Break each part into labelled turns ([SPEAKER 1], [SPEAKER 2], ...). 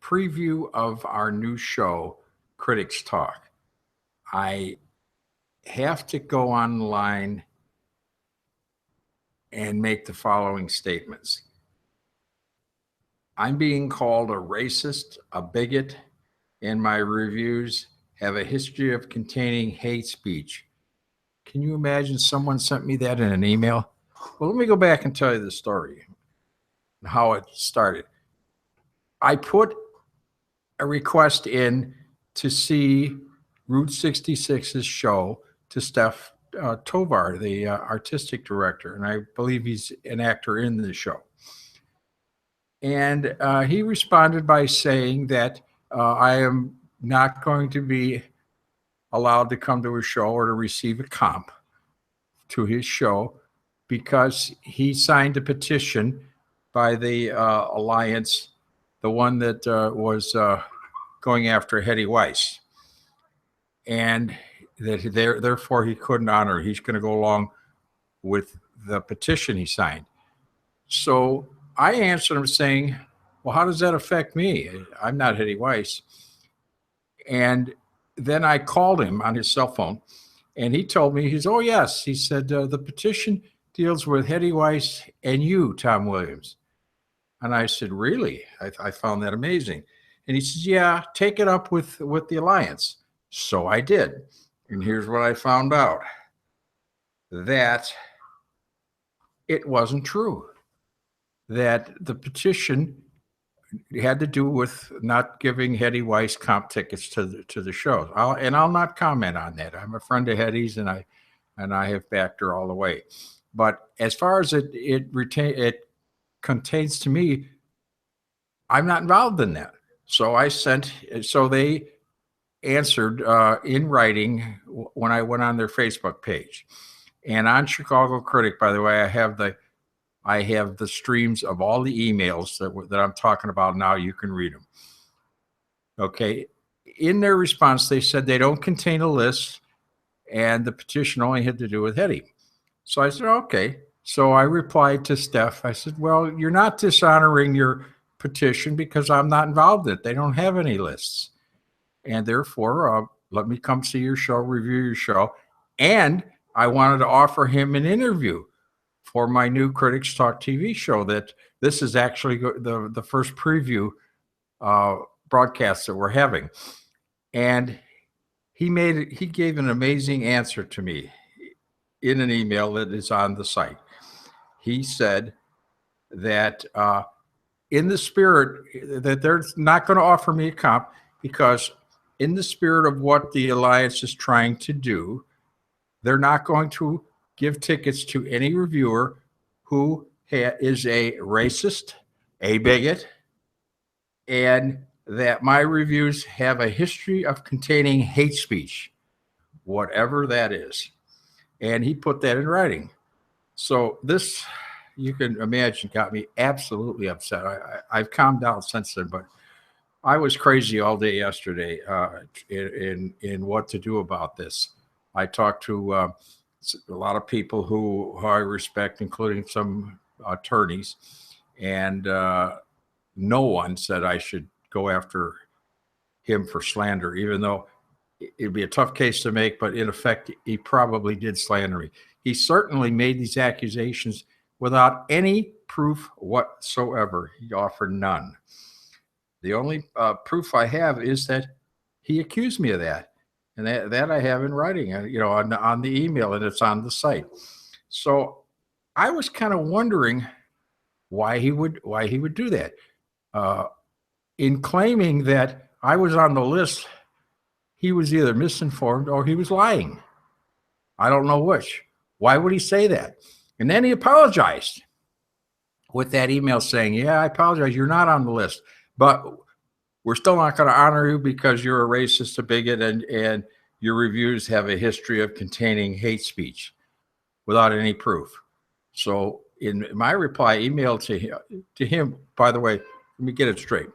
[SPEAKER 1] preview of our new show, Critics Talk, I have to go online and make the following statements. I'm being called a racist, a bigot, and my reviews have a history of containing hate speech. Can you imagine someone sent me that in an email? Well, let me go back and tell you the story and how it started. I put a request in to see Route 66's show to Steph Tovar, the artistic director, and I believe he's an actor in the show. And he responded by saying that I am not going to be allowed to come to his show or to receive a comp to his show because he signed a petition by the alliance, the one that was going after Hetty Weiss, and that therefore he couldn't honor. He's going to go along with the petition he signed. So I answered him saying, well, how does that affect me? I'm not Hetty Weiss. And then I called him on his cell phone, and he told me, oh, yes. He said, the petition deals with Hetty Weiss and you, Tom Williams. And I said, really? I found that amazing. And he says, yeah, take it up with the alliance. So I did. And here's what I found out, that it wasn't true, that the petition had to do with not giving Hetty Weiss comp tickets to the shows. I'll not comment on that. I'm a friend of Hetty's, and I have backed her all the way. But as far as it contains to me, I'm not involved in that. So they answered in writing when I went on their Facebook page. And on Chicago Critic, by the way, I have the streams of all the emails that I'm talking about now. You can read them. Okay. In their response, they said they don't contain a list, and the petition only had to do with Hetty. So I said, okay. So I replied to Steph. I said, well, you're not dishonoring your petition because I'm not involved in it. They don't have any lists. And therefore, let me come see your show, review your show. And I wanted to offer him an interview for my new Critics Talk TV show. That this is actually the first preview broadcast that we're having. And he gave an amazing answer to me in an email that is on the site. He said that in the spirit that they're not going to offer me a comp because in the spirit of what the alliance is trying to do, they're not going to give tickets to any reviewer who is a racist, a bigot, and that my reviews have a history of containing hate speech, whatever that is. And he put that in writing. So this, you can imagine, got me absolutely upset. I've calmed down since then, but I was crazy all day yesterday in what to do about this. I talked to a lot of people who I respect, including some attorneys, and no one said I should go after him for slander, even though it'd be a tough case to make, but in effect, he probably did slander me. He certainly made these accusations without any proof whatsoever. He offered none. The only proof I have is that he accused me of that. And that I have in writing, on the email, and it's on the site. So I was kind of wondering why he would do that. In claiming that I was on the list, he was either misinformed or he was lying. I don't know which. Why would he say that? And then he apologized with that email saying, yeah, I apologize. You're not on the list, but we're still not going to honor you because you're a racist, a bigot, and your reviews have a history of containing hate speech without any proof. So in my reply email to him, by the way, let me get it straight.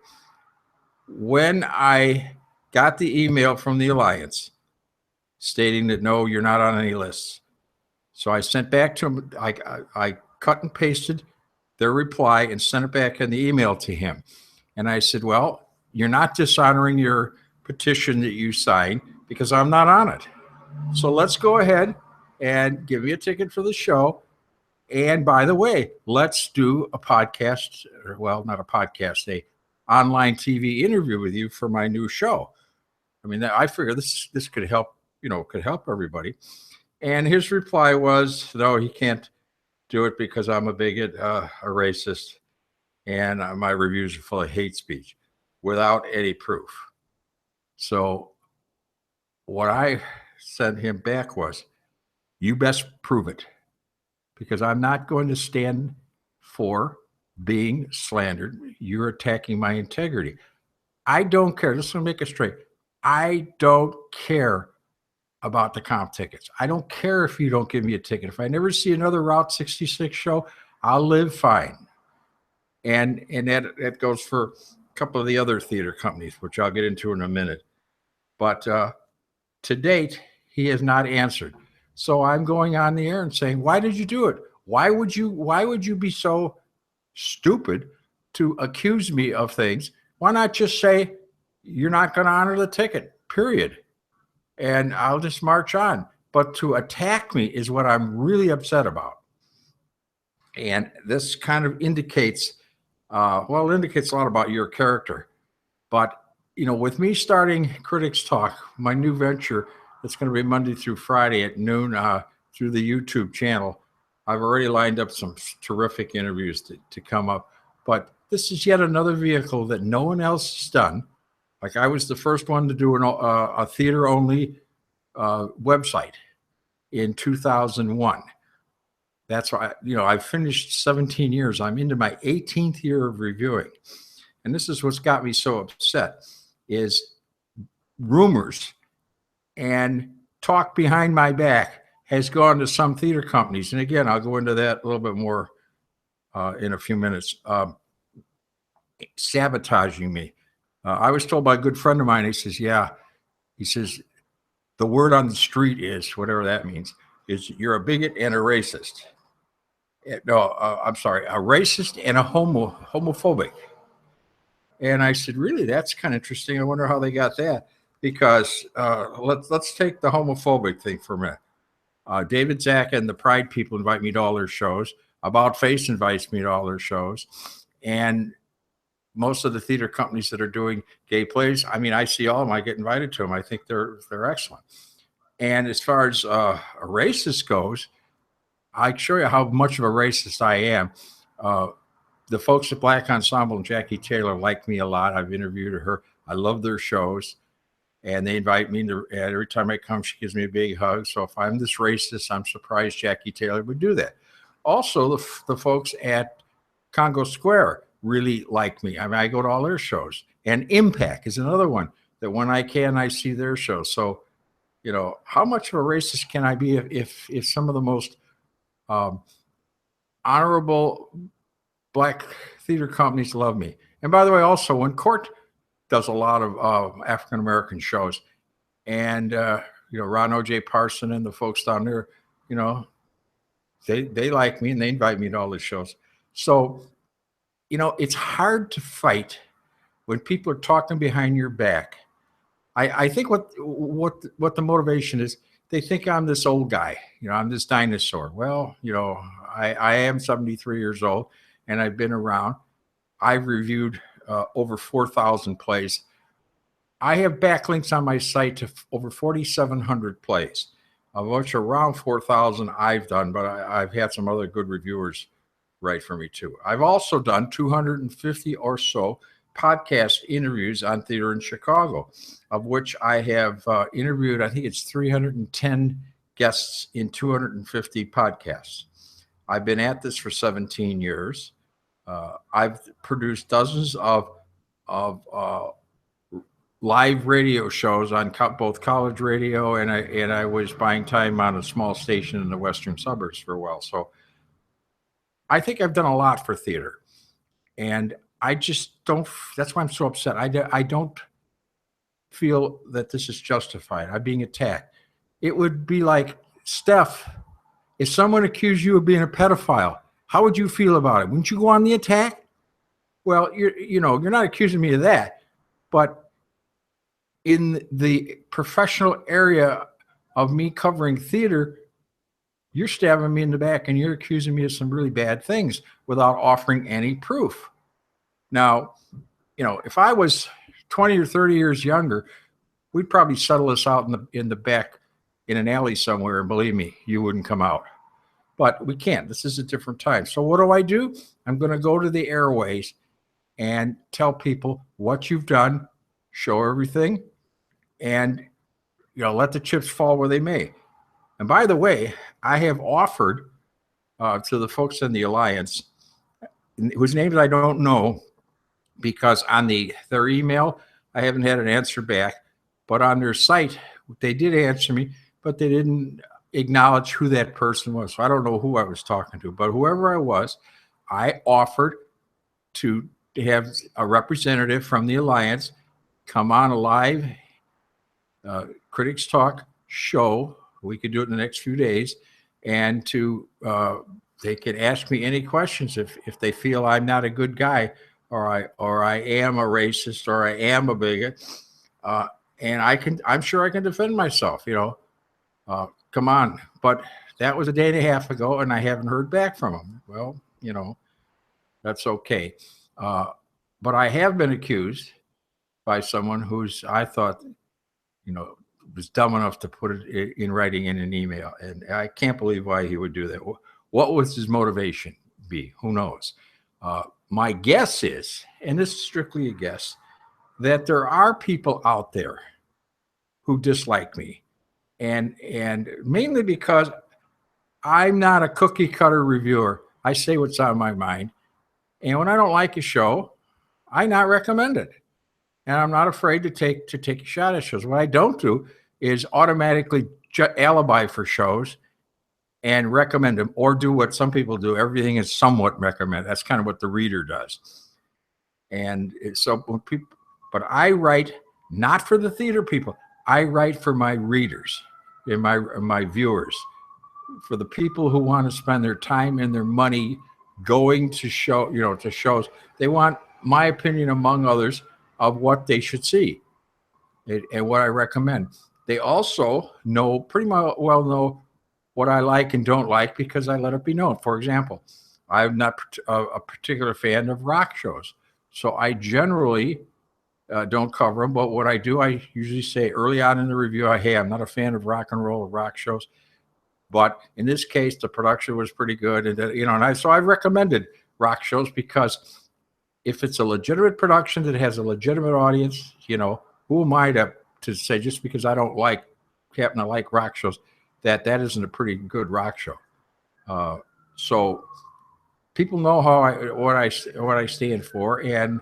[SPEAKER 1] When I got the email from the alliance stating that, no, you're not on any lists. So I sent back to him, I cut and pasted their reply and sent it back in the email to him. And I said, well, you're not dishonoring your petition that you signed because I'm not on it. So let's go ahead and give me a ticket for the show. And by the way, let's do a podcast, well, not a podcast, a online TV interview with you for my new show. I mean, I figure this could help, could help everybody. And his reply was, no, he can't do it because I'm a bigot, a racist, and my reviews are full of hate speech without any proof. So what I sent him back was, you best prove it, because I'm not going to stand for being slandered. You're attacking my integrity. I don't care. Just to make it straight, I don't care about the comp tickets. I don't care if you don't give me a ticket. If I never see another Route 66 show, I'll live fine. And that goes for a couple of the other theater companies, which I'll get into in a minute. But to date, he has not answered. So I'm going on the air and saying, why did you do it? Why would you be so stupid to accuse me of things? Why not just say you're not going to honor the ticket, period? And I'll just march on. But to attack me is what I'm really upset about. And this kind of indicates, it indicates a lot about your character. But, with me starting Critics Talk, my new venture, that's going to be Monday through Friday at noon through the YouTube channel, I've already lined up some terrific interviews to come up. But this is yet another vehicle that no one else has done. Like, I was the first one to do a theater-only website in 2001. That's why, I've finished 17 years. I'm into my 18th year of reviewing. And this is what's got me so upset, is rumors and talk behind my back has gone to some theater companies. And again, I'll go into that a little bit more in a few minutes. Sabotaging me. I was told by a good friend of mine, he says, the word on the street is, whatever that means, is you're a bigot and a racist. No, I'm sorry, a racist and a homophobic. And I said, really, that's kind of interesting. I wonder how they got that. Because let's take the homophobic thing for a minute. David Zaka and the Pride people invite me to all their shows. About Face invites me to all their shows. And most of the theater companies that are doing gay plays, I mean, I see all of them. I get invited to them. I think they're excellent. And as far as a racist goes, I can show you how much of a racist I am. The folks at Black Ensemble and Jackie Taylor like me a lot. I've interviewed her. I love their shows. And they invite me to, and every time I come, she gives me a big hug. So if I'm this racist, I'm surprised Jackie Taylor would do that. Also, the folks at Congo Square really like me. I mean, I go to all their shows. And Impact is another one that when I can, I see their shows. So, how much of a racist can I be if some of the most honorable Black theater companies love me? And by the way, also, when Court does a lot of African-American shows, and, Ron O.J. Parson and the folks down there, they like me and they invite me to all the shows. So, it's hard to fight when people are talking behind your back. I think what the motivation is, they think I'm this old guy, I'm this dinosaur. Well, I am 73 years old and I've been around. I've reviewed over 4,000 plays. I have backlinks on my site to over 4,700 plays, of which around 4,000 I've done, but I've had some other good reviewers write for me too. I've also done 250 or so podcast interviews on theater in Chicago, of which I have interviewed, I think it's 310 guests in 250 podcasts. I've been at this for 17 years. I've produced dozens of live radio shows on both college radio, and I was buying time on a small station in the western suburbs for a while. So I think I've done a lot for theater, and I just don't. That's why I'm so upset. I don't feel that this is justified. I'm being attacked. It would be like, Steph, if someone accused you of being a pedophile, how would you feel about it? Wouldn't you go on the attack? Well, you're not accusing me of that, But in the professional area of me covering theater, you're stabbing me in the back and you're accusing me of some really bad things without offering any proof. Now, if I was 20 or 30 years younger, we'd probably settle this out in the back in an alley somewhere. And believe me, you wouldn't come out. But we can't. This is a different time. So what do? I'm going to go to the airways and tell people what you've done, show everything, and let the chips fall where they may. And by the way, I have offered to the folks in the Alliance, whose names I don't know, because on their email, I haven't had an answer back. But on their site, they did answer me, but they didn't acknowledge who that person was. So I don't know who I was talking to, but whoever I was, I offered to have a representative from the Alliance come on a live Critics Talk show. We could do it in the next few days, and they could ask me any questions if they feel I'm not a good guy, or I am a racist, or I am a bigot, and I'm sure I can defend myself. Come on. But that was a day and a half ago, and I haven't heard back from them. Well, that's okay. But I have been accused by someone who's, I thought, was dumb enough to put it in writing in an email. And I can't believe why he would do that. What was his motivation be? Who knows? My guess is, and this is strictly a guess, that there are people out there who dislike me. And mainly because I'm not a cookie cutter reviewer. I say what's on my mind. And when I don't like a show, I not recommend it. And I'm not afraid to take a shot at shows. What I don't do is automatically alibi for shows and recommend them, or do what some people do. Everything is somewhat recommended. That's kind of what the reader does. And so when people, but I write not for the theater people. I write for my readers and my viewers, for the people who want to spend their time and their money going to to shows. They want my opinion, among others, of what they should see and what I recommend. They also pretty well know what I like and don't like, because I let it be known. For example, I'm not a particular fan of rock shows, so I generally don't cover them. But what I do, I usually say early on in the review, hey, I'm not a fan of rock and roll or rock shows. But in this case, the production was pretty good. And, so I recommended rock shows, because if it's a legitimate production that has a legitimate audience, who am I to say, just because I don't happen to like rock shows, that isn't a pretty good rock show. So people know what I stand for, and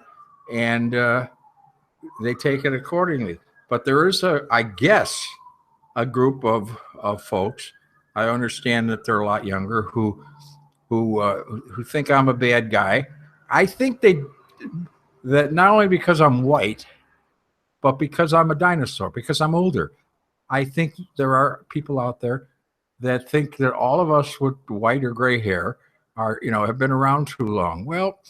[SPEAKER 1] they take it accordingly. But there is I guess, a group of folks. I understand that they're a lot younger who think I'm a bad guy. I think that not only because I'm white, but because I'm a dinosaur, because I'm older. I think there are people out there that think that all of us with white or gray hair have been around too long. Well,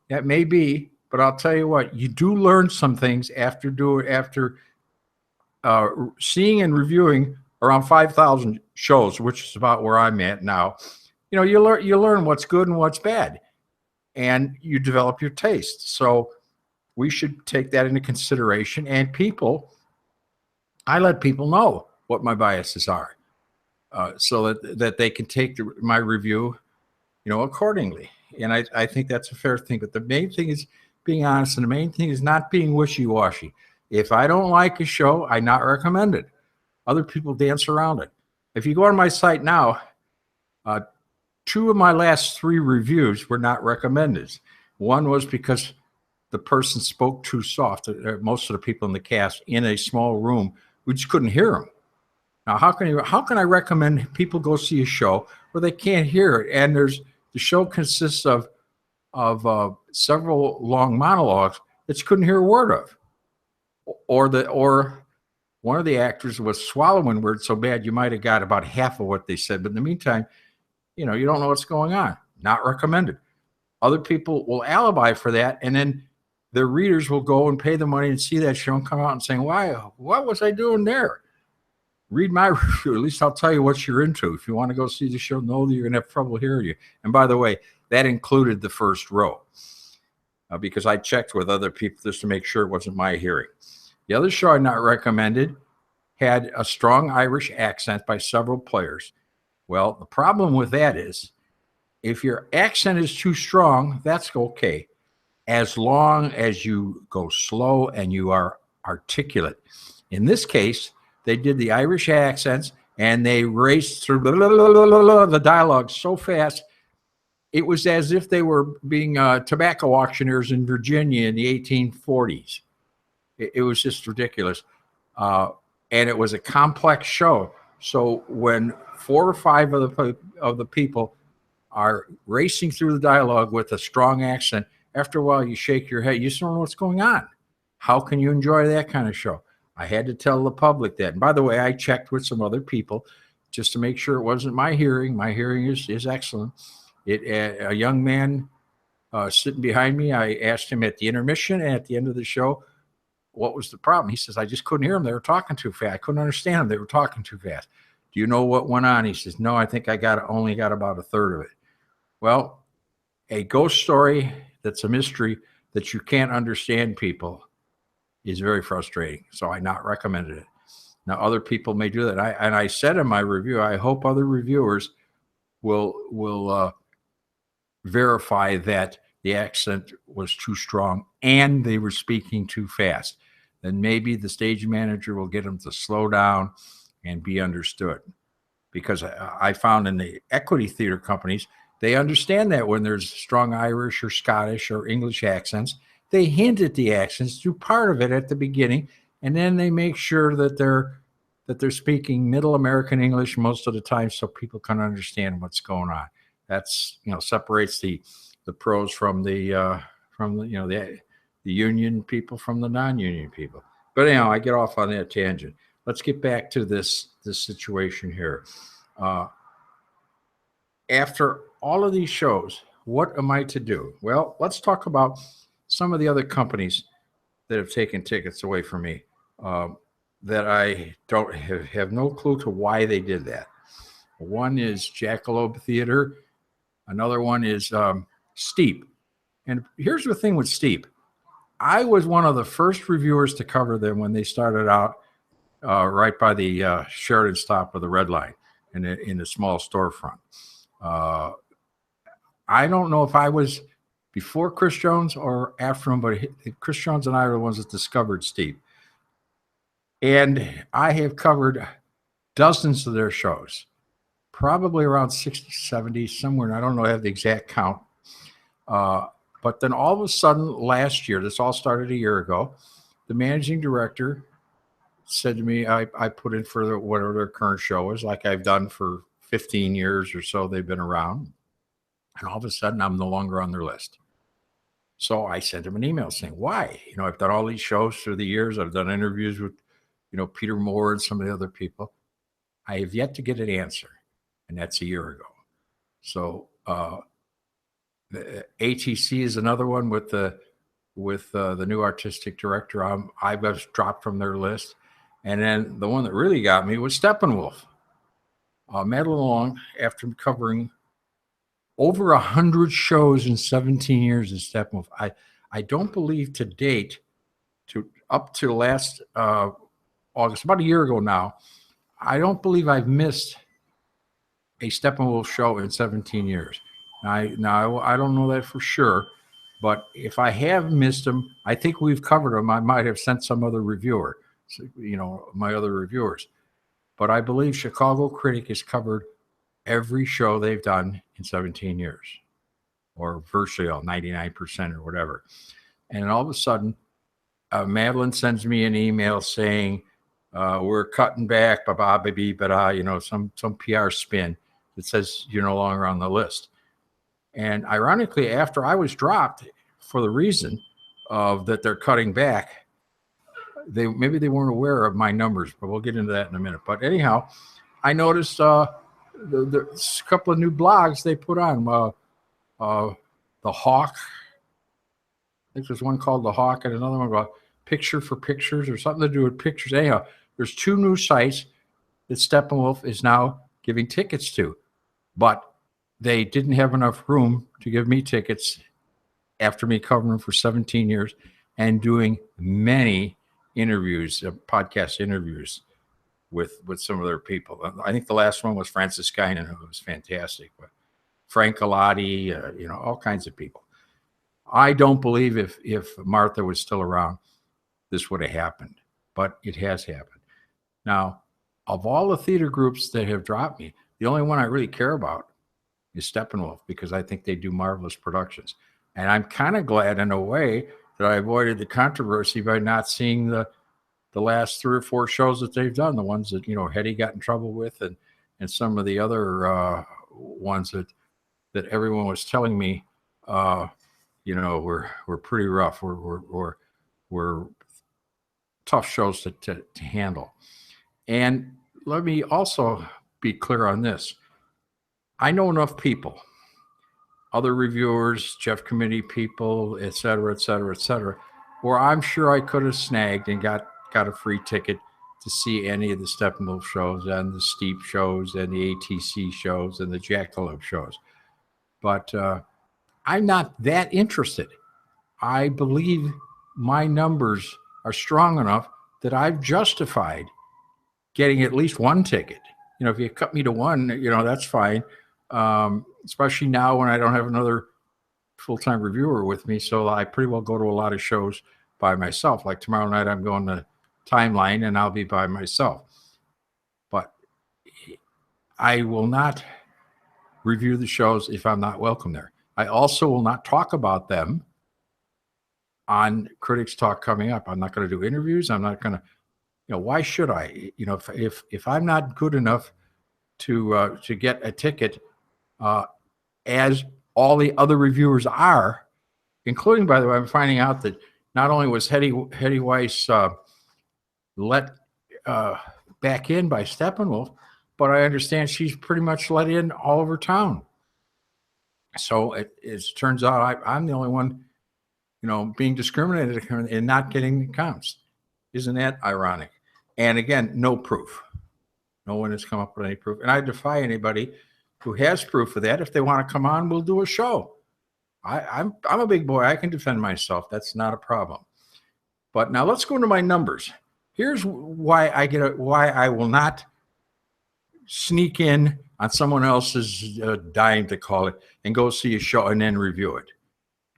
[SPEAKER 1] that may be, but I'll tell you what, you do learn some things after seeing and reviewing around 5,000 shows, which is about where I'm at now. You learn what's good and what's bad, and you develop your taste. So we should take that into consideration. And I let people know what my biases are, so that they can take my review, accordingly. And I think that's a fair thing. But the main thing is being honest, and the main thing is not being wishy-washy. If I don't like a show, I not recommend it. Other people dance around it. If you go on my site now, 2 of my last 3 reviews were not recommended. One was because the person spoke too soft. Most of the people in the cast, in a small room, we just couldn't hear them. Now, how can I recommend people go see a show where they can't hear it? And the show consists of several long monologues that you couldn't hear a word of, or one of the actors was swallowing words so bad you might have got about half of what they said. But in the meantime, you don't know what's going on. Not recommended. Other people will alibi for that, and then their readers will go and pay the money and see that show and come out and saying, why, what was I doing there? Read my review. At least I'll tell you what you're into. If you want to go see the show, know that you're going to have trouble hearing you. And by the way, that included the first row because I checked with other people just to make sure it wasn't my hearing. The other show I not recommended had a strong Irish accent by several players. Well, the problem with that is if your accent is too strong, that's okay, as long as you go slow and you are articulate. In this case, they did the Irish accents and they raced through the dialogue so fast, it was as if they were being tobacco auctioneers in Virginia in the 1840s. It was just ridiculous. And it was a complex show. So when 4 or 5 of the people are racing through the dialogue with a strong accent, after a while you shake your head. You just don't know what's going on. How can you enjoy that kind of show? I had to tell the public that. And by the way, I checked with some other people just to make sure it wasn't my hearing. My hearing is excellent. A young man sitting behind me, I asked him at the intermission and at the end of the show, what was the problem? He says, I just couldn't hear them. They were talking too fast. I couldn't understand them. They were talking too fast. Do you know what went on? He says, no, I think I only got about a third of it. Well, a ghost story that's a mystery that you can't understand, people, is very frustrating. So I not recommended it. Now, other people may do that. I said in my review, I hope other reviewers will verify that the accent was too strong and they were speaking too fast. Then maybe the stage manager will get them to slow down and be understood. Because I found in the equity theater companies, they understand that when there's strong Irish or Scottish or English accents, they hint at the accents, do part of it at the beginning, and then they make sure that they're speaking Middle American English most of the time, so people can understand what's going on. That's separates the pros from the union people from the non-union people. But anyhow, I get off on that tangent. Let's get back to this situation here. After all of these shows, what am I to do? Well, let's talk about some of the other companies that have taken tickets away from me that I don't have no clue to why they did that. One is Jackalope Theater. Another one is Steep. And here's the thing with Steep. I was one of the first reviewers to cover them when they started out right by the Sheridan stop of the Red Line in a small storefront. I don't know if I was before Chris Jones or after him, but Chris Jones and I were the ones that discovered Steep. And I have covered dozens of their shows, probably around 60, 70, somewhere. I don't know, I have the exact count. But then all of a sudden last year, this all started a year ago, the managing director said to me, I put in for whatever their current show is, like I've done for 15 years or so they've been around. And all of a sudden, I'm no longer on their list. So I sent him an email saying, why? I've done all these shows through the years. I've done interviews with, Peter Moore and some of the other people. I have yet to get an answer. And that's a year ago. So the ATC is another one with the new artistic director. I was dropped from their list. And then the one that really got me was Steppenwolf. Madeline Long, after covering over 100 shows in 17 years in Steppenwolf, I don't believe to date, up to last August, about a year ago now, I don't believe I've missed a Steppenwolf show in 17 years. Now I don't know that for sure, but if I have missed them, I think we've covered them. I might have sent some other reviewer, my other reviewers. But I believe Chicago Critic has covered every show they've done in 17 years, or virtually all, 99% or whatever. And all of a sudden, Madeline sends me an email saying, we're cutting back, some PR spin that says you're no longer on the list. And ironically, after I was dropped for the reason of that they're cutting back, maybe they weren't aware of my numbers, but we'll get into that in a minute. But anyhow, I noticed there's a couple of new blogs they put on. The Hawk think there's one called The Hawk and another one called Picture for Pictures or something to do with pictures. Anyhow, there's two new sites that Steppenwolf is now giving tickets to, but they didn't have enough room to give me tickets after me covering for 17 years and doing many interviews, podcast interviews with some of their people. I think the last one was Francis Guinan, who was fantastic, but Frank Galati, all kinds of people. I don't believe if Martha was still around, this would have happened, but it has happened. Now, of all the theater groups that have dropped me, the only one I really care about is Steppenwolf, because I think they do marvelous productions. And I'm kind of glad in a way that I avoided the controversy by not seeing the last 3 or 4 shows that they've done, the ones that, Hetty got in trouble with, and some of the other ones that everyone was telling me, we're pretty rough. We're tough shows to handle. And let me also be clear on this. I know enough people, other reviewers, Jeff Committee people, et cetera, where I'm sure I could have snagged and got a free ticket to see any of the Steppenwolf shows and the Steep shows and the ATC shows and the Jackalope shows. But I'm not that interested. I believe my numbers are strong enough that I've justified getting at least one ticket. If you cut me to one, that's fine. Especially now when I don't have another full-time reviewer with me. So I pretty well go to a lot of shows by myself. Like tomorrow night, I'm going to Timeline and I'll be by myself. But I will not review the shows if I'm not welcome there. I also will not talk about them on Critics Talk coming up. I'm not going to do interviews. I'm not going to, why should I? If I'm not good enough to get a ticket, as all the other reviewers are, including, by the way, I'm finding out that not only was Hetty Weiss let back in by Steppenwolf, but I understand she's pretty much let in all over town. So it turns out I'm the only one, being discriminated and not getting the comps. Isn't that ironic? And again, no proof. No one has come up with any proof. And I defy anybody who has proof of that. If they want to come on, we'll do a show. I'm a big boy. I can defend myself. That's not a problem. But now let's go into my numbers. Here's why I will not sneak in on someone else's dime, to call it, and go see a show and then review it.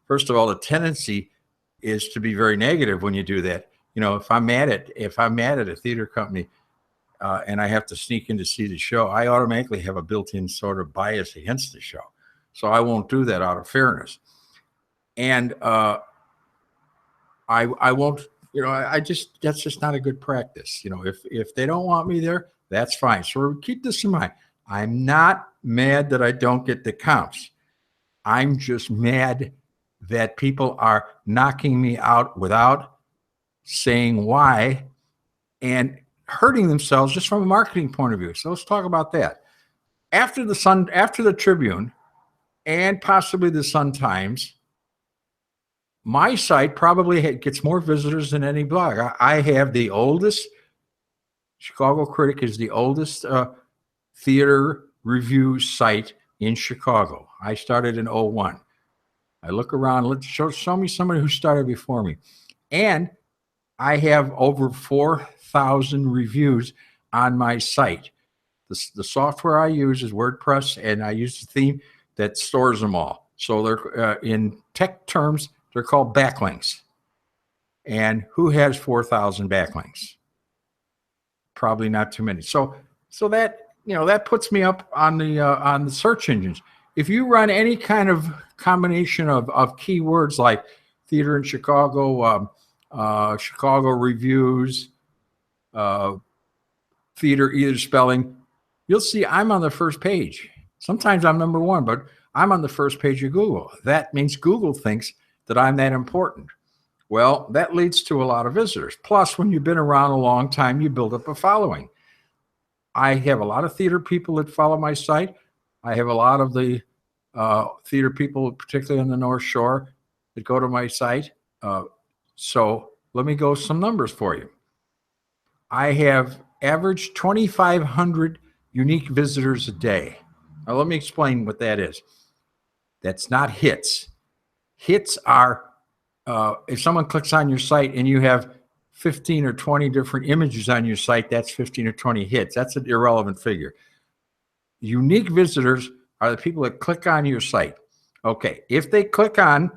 [SPEAKER 1] First of all, the tendency is to be very negative when you do that. If I'm mad at a theater company and I have to sneak in to see the show, I automatically have a built-in sort of bias against the show. So I won't do that out of fairness. And I won't, that's just not a good practice. If they don't want me there, that's fine. So keep this in mind. I'm not mad that I don't get the comps. I'm just mad that people are knocking me out without saying why and hurting themselves just from a marketing point of view. So let's talk about that. After the Tribune and possibly the Sun-Times, my site probably gets more visitors than any blog. I have the oldest, Chicago Critic is the oldest theater review site in Chicago. I started in 2001. I look around, let's show me somebody who started before me. And I have over 4,000 reviews on my site. The software I use is WordPress, and I use the theme that stores them all. So they're in tech terms, they're called backlinks. And who has 4,000 backlinks? Probably not too many. So that that puts me up on the search engines. If you run any kind of combination of keywords like theater in Chicago, Chicago reviews, theater either spelling, you'll see I'm on the first page. Sometimes I'm number 1, but I'm on the first page of Google. That means Google thinks that I'm that important. Well, that leads to a lot of visitors. Plus, when you've been around a long time, you build up a following. I have a lot of theater people that follow my site. I have a lot of the theater people, particularly on the North Shore, that go to my site. So let me go some numbers for you. I have averaged 2,500 unique visitors a day. Now, let me explain what that is. That's not hits. Hits are if someone clicks on your site and you have 15 or 20 different images on your site, that's 15 or 20 hits. That's an irrelevant figure. Unique visitors are the people that click on your site. Okay, if they click on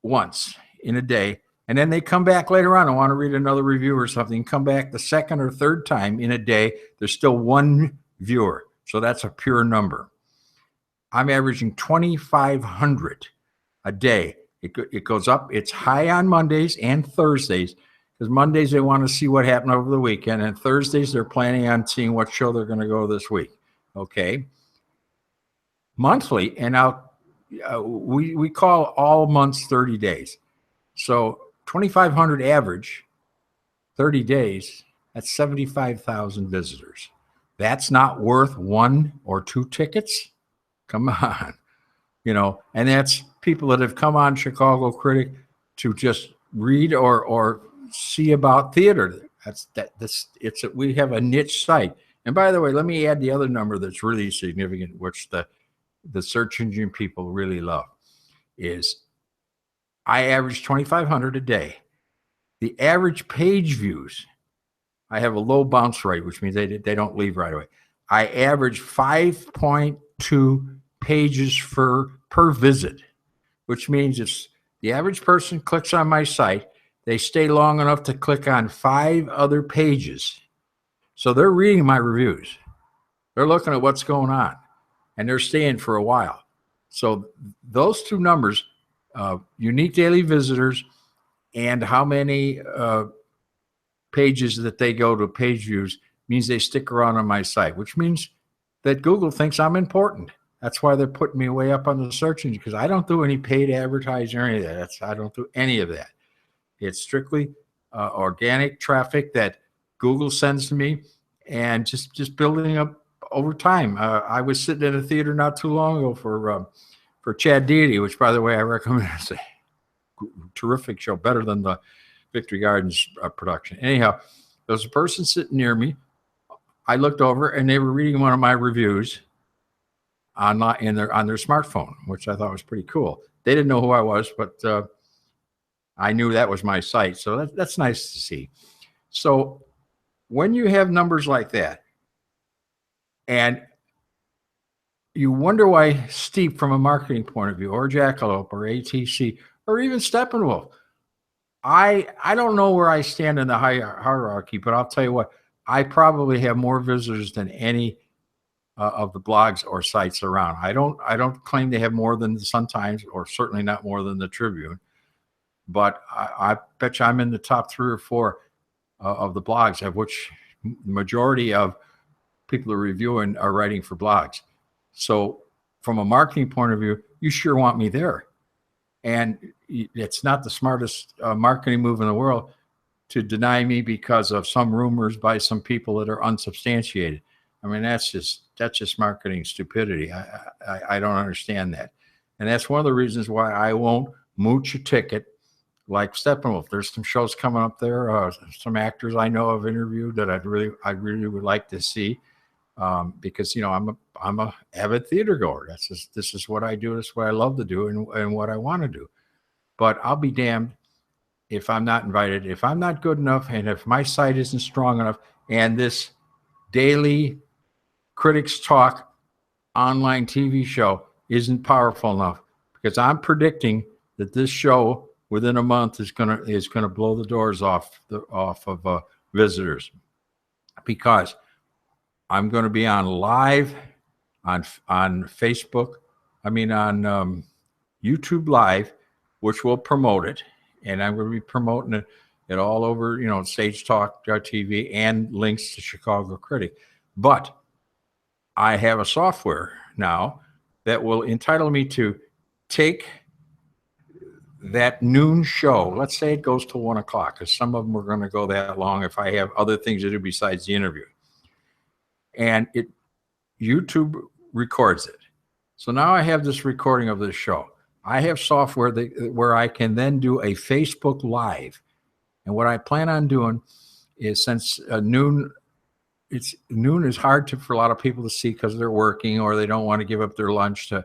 [SPEAKER 1] once in a day, and then they come back later on and want to read another review or something, come back the second or third time in a day, there's still one viewer. So that's a pure number. I'm averaging 2,500 a day. It goes up. It's high on Mondays and Thursdays, because Mondays they want to see what happened over the weekend, and Thursdays they're planning on seeing what show they're going to go this week. Okay. Monthly, and now we call all months 30 days. So 2,500 average, 30 days, that's 75,000 visitors. That's not worth 1 or 2 tickets? Come on. And that's people that have come on Chicago Critic to just read or see about theater. We have a niche site. And by the way, let me add the other number that's really significant, which the search engine people really love, is I average 2,500 a day. The average page views, I have a low bounce rate, which means they don't leave right away. I average 5.2 pages per visit, which means if the average person clicks on my site, they stay long enough to click on 5 other pages. So they're reading my reviews. They're looking at what's going on, and they're staying for a while. So those two numbers, unique daily visitors and how many pages that they go to page views, means they stick around on my site, which means that Google thinks I'm important. That's why they're putting me way up on the search engine, because I don't do any paid advertising or any of that. I don't do any of that. It's strictly organic traffic that Google sends to me, and just building up over time. I was sitting in a theater not too long ago for Chad Deity, which, by the way, I recommend. It's a terrific show, better than the Victory Gardens production. Anyhow, there was a person sitting near me. I looked over, and they were reading one of my reviews on their smartphone, which I thought was pretty cool. They didn't know who I was, but I knew that was my site. So that's nice to see. So when you have numbers like that, and you wonder why Steep, from a marketing point of view, or Jackalope, or ATC, or even Steppenwolf, I don't know where I stand in the hierarchy, but I'll tell you what, I probably have more visitors than any of the blogs or sites around. I don't claim to have more than the Sun-Times, or certainly not more than the Tribune, but I bet you I'm in the top 3 or 4 of the blogs, of which the majority of people who are reviewing are writing for blogs. So from a marketing point of view, you sure want me there. And it's not the smartest marketing move in the world to deny me because of some rumors by some people that are unsubstantiated. I mean, that's just marketing stupidity. I don't understand that. And that's one of the reasons why I won't mooch a ticket like Steppenwolf. There's some shows coming up there, some actors I know have interviewed that I really would like to see, because I'm a avid theater goer. This is what I do. This is what I love to do, and what I want to do. But I'll be damned if I'm not invited, if I'm not good enough, and if my site isn't strong enough, and this daily Critics Talk online TV show isn't powerful enough, because I'm predicting that this show within a month is gonna blow the doors off of visitors, because I'm going to be on live on Facebook. I mean on YouTube Live, which will promote it, and I'm going to be promoting it all over, Stage Talk TV, and links to Chicago Critic. But I have a software now that will entitle me to take that noon show. Let's say it goes to 1 o'clock, because some of them are going to go that long if I have other things to do besides the interview. And YouTube records it. So now I have this recording of this show. I have software where I can then do a Facebook Live. And what I plan on doing is, since noon is hard for a lot of people to see because they're working or they don't want to give up their lunch to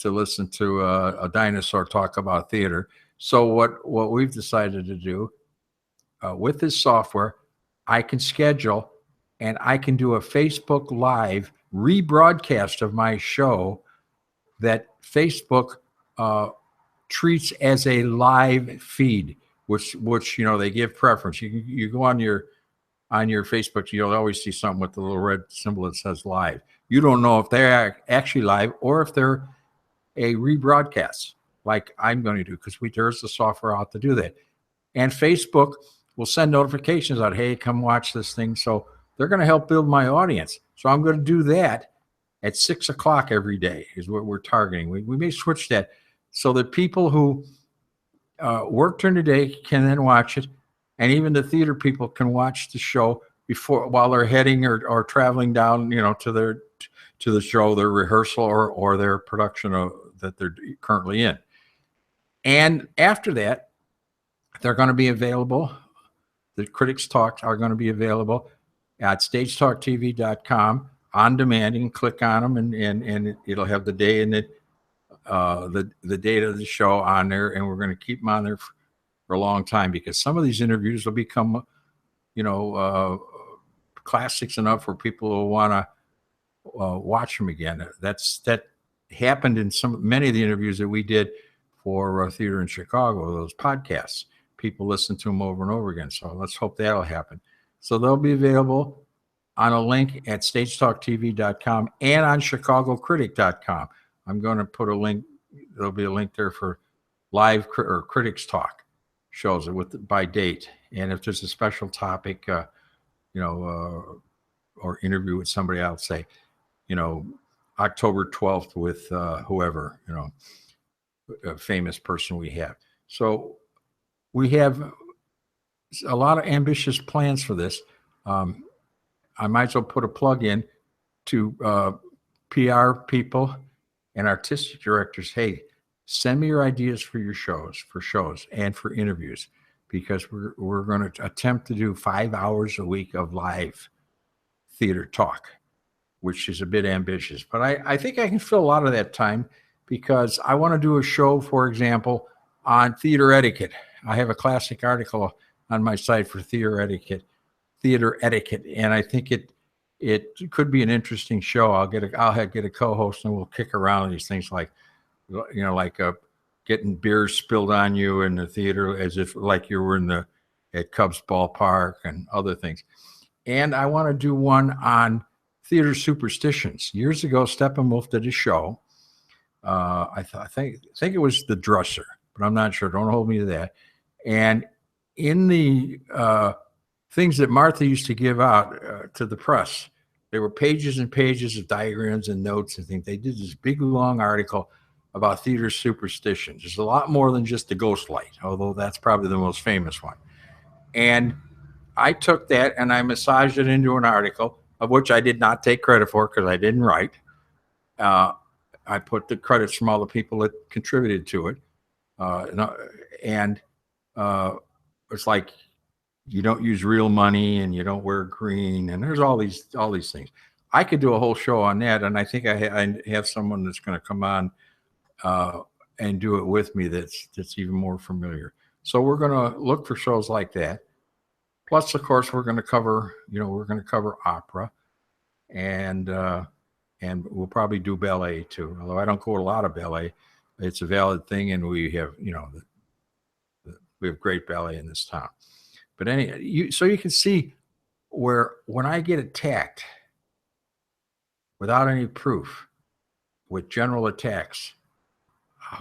[SPEAKER 1] listen to a dinosaur talk about theater. So what we've decided to do with this software, I can schedule and I can do a Facebook Live rebroadcast of my show that Facebook treats as a live feed, which they give preference. You go on your Facebook, you'll always see something with the little red symbol that says live. You don't know if they're actually live or if they're a rebroadcast like I'm going to do, because there's the software out to do that. And Facebook will send notifications out, hey, come watch this thing. So they're going to help build my audience. So I'm going to do that at 6 o'clock every day is what we're targeting. We may switch that so that people who work during the day can then watch it. And even the theater people can watch the show while they're heading or traveling down, to the show, their rehearsal or their production that they're currently in. And after that, they're going to be available. The Critics Talks are going to be available at stagetalktv.com on demand. You can click on them and it'll have the day and the date of the show on there. And we're going to keep them on there for a long time, because some of these interviews will become, classics enough where people will want to watch them again. That happened in many of the interviews that we did for theater in Chicago, those podcasts. People listen to them over and over again. So let's hope that'll happen. So they'll be available on a link at stagetalktv.com and on chicagocritic.com. I'm going to put a link. There'll be a link there for live or Critics Talk shows by date. And if there's a special topic, or interview with somebody, I'll say, October 12th with whoever, a famous person we have. So we have a lot of ambitious plans for this. I might as well put a plug in to PR people and artistic directors. Hey, send me your ideas for your shows and for interviews, because we're going to attempt to do 5 hours a week of live theater talk, which is a bit ambitious, but I think I can fill a lot of that time, because I want to do a show, for example, on theater etiquette. I have a classic article on my site for theater etiquette, and I think it could be an interesting show. I'll get a co-host, and we'll kick around these things like getting beer spilled on you in the theater as if like you were at Cubs ballpark and other things. And I want to do one on theater superstitions. Years ago, Steppenwolf did a show. I think it was The Dresser, but I'm not sure. Don't hold me to that. And in the things that Martha used to give out to the press, there were pages and pages of diagrams and notes and things. They did this big, long article about theater superstitions. There's a lot more than just the ghost light, although that's probably the most famous one. And I took that and I massaged it into an article, of which I did not take credit for because I didn't write. I put the credits from all the people that contributed to it. It's like, you don't use real money and you don't wear green, and there's all these things. I could do a whole show on that, and I think I have someone that's going to come on and do it with me that's even more familiar. So we're going to look for shows like that. Plus, of course, we're going to cover opera, and we'll probably do ballet too. Although I don't go to a lot of ballet, it's a valid thing, and we have we have great ballet in this town. But so you can see where when I get attacked without any proof, with general attacks,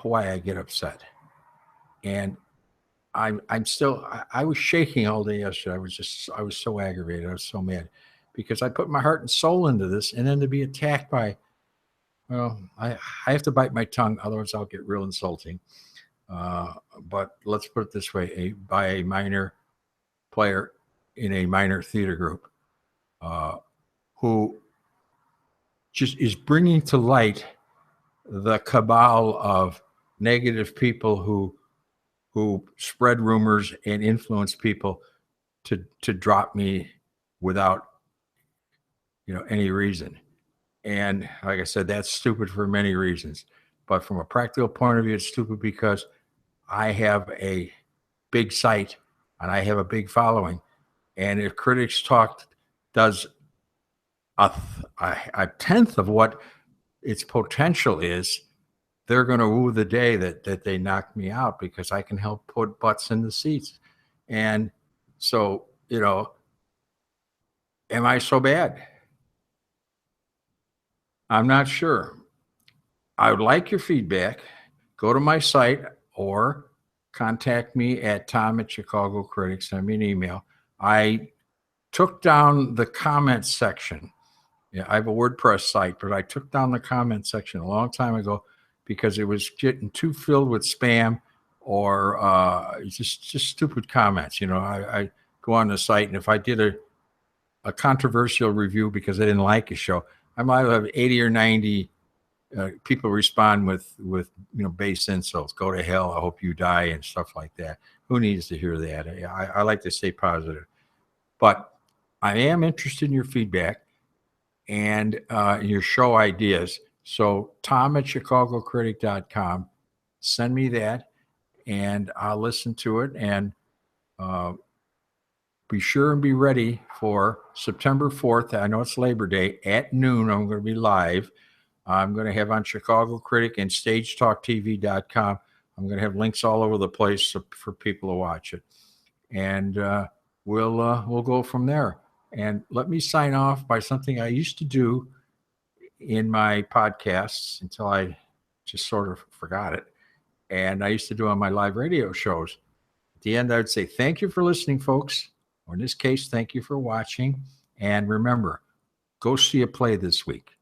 [SPEAKER 1] why I get upset. And I was shaking all day yesterday. I was so aggravated. I was so mad because I put my heart and soul into this, and then to be attacked by, well, I have to bite my tongue, otherwise I'll get real insulting. But let's put it this way, by a minor player in a minor theater group who just is bringing to light the cabal of negative people who spread rumors and influence people to drop me without any reason. And like I said, that's stupid for many reasons. But from a practical point of view, it's stupid because I have a big site and I have a big following. And if Critics Talk does a tenth of what its potential is, they're going to woo the day that they knock me out because I can help put butts in the seats. And so, am I so bad? I'm not sure. I would like your feedback. Go to my site or contact me at Tom@Chicago Critics. Send me an email. I took down the comment section. Yeah, I have a WordPress site, but I took down the comment section a long time ago because it was getting too filled with spam or just stupid comments. I go on the site, and if I did a controversial review because I didn't like a show, I might have 80 or 90 people respond with base insults. Go to hell. I hope you die and stuff like that. Who needs to hear that? I like to stay positive, but I am interested in your feedback and your show ideas. So Tom@chicagocritic.com. Send me that, and I'll listen to it. And be sure and be ready for September 4th. I know it's Labor Day at noon. I'm going to be live. I'm going to have on Chicago Critic and StageTalkTV.com. I'm going to have links all over the place for people to watch it, and we'll go from there. And let me sign off by something I used to do in my podcasts until I just sort of forgot it. And I used to do on my live radio shows. At the end, I would say, thank you for listening, folks. Or in this case, thank you for watching. And remember, go see a play this week.